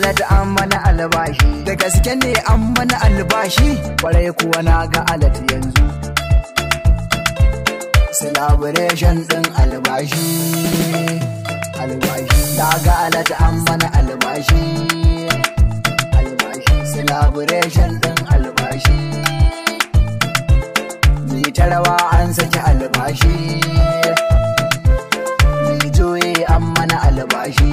alata an mana albashi, da gaske ne an mana albashi, kwarai kuwa na ga alata yanzu. Celebration ɗin albashi, albashi, na ga alata an mana albashi, albashi, celebration ɗin albashi. Ni ta rawa an saki albashi, ni juye an mana albashi.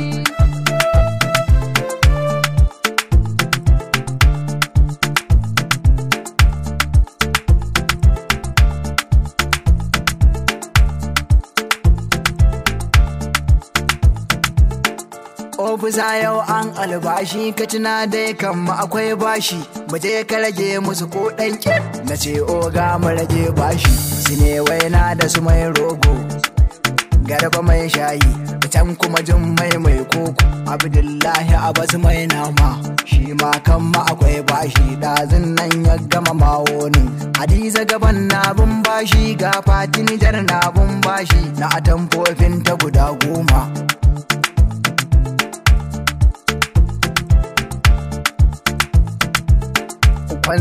Ofisa yau an albashi, ka tuna dai kanmu akwai bashi, mu je ka rage musu ko ɗan ƙyar. Na ce oga mu rage bashi, su ne waina da su mai rogo, garba mai shayi, da can kuma jin mai koko, Abdullahi Abbas mai nama, shi ma kanmu akwai bashi, ɗazun nan ya gama mawonin. Hadiza gaban na bin bashi, ga Fati Nijar na bin bashi, na atamfofin ta guda 10.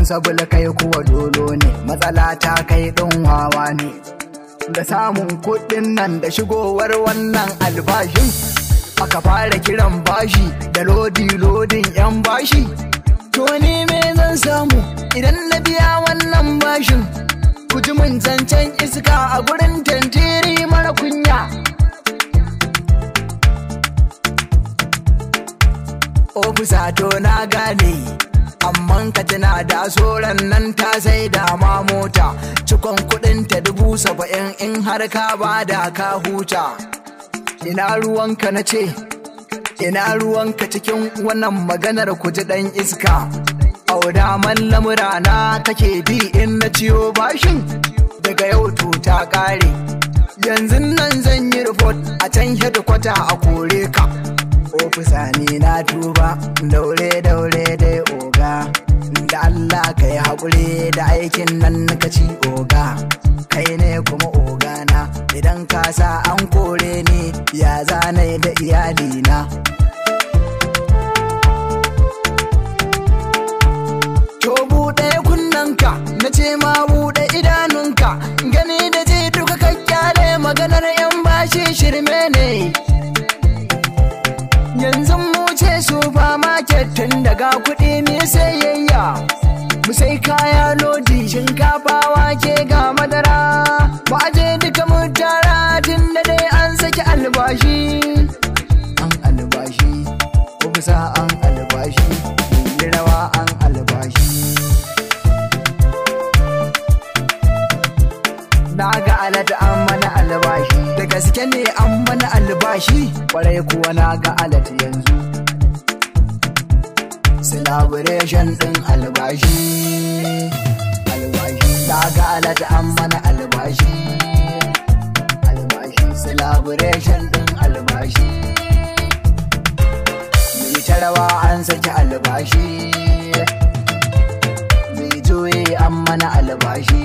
Sabula kai kuwa dolo ne, matsala ta kai ɗin wawa ne, da samun kuɗin nan da shigowar wannan albashin aka fara kiran bashi da lodin 'yan bashi. To ni me zan samu idan na biya wannan bashin? Kujimin zancen iska a gurin tantiri mara kunya. Ofisa to na gane, amman ka tana da soran nan ta sai da ma mota, cikon kudin ta 70,000 in har ka bada ka huta. Ina ruwanka na ce, ina ruwanka cikin wannan maganar kuji dan iska. Auda mallamura na kake bi in na ciyo bashin, daga yau to ta kare. Yanzu nan zan yi report a can headquarter a kore ka. Ofisa ne na tuba, daure dai oga, da Allah ka yi haƙuri da aikin nan ka ci oga, kai ne kuma ogana, idan ka sa an kore ni ya zanai da iyalina. To buɗe kunnanka, na ce ma buɗe idanunka, gani da ji duka kakkyale maganar 'yan bashi shirme ne. Yanzu mu ce supermarket tun daga kuɗi me sayayya, mu sai kaya lodi shinkafa wake ga madara, mu aje duka mu tara tun da dai an saki albashi. An albashi, ofisa an albashi, yi rawa an albashi. Na ga alata an mana albashi, da gaske ne an mana albashi, kwarai kuwa na ga alata yanzu. Celebration ɗin albashi, albashi, na ga alata an mana albashi, albashi, celebration ɗin albashi. Mai ta rawa an saki albashi, mai juye an mana albashi.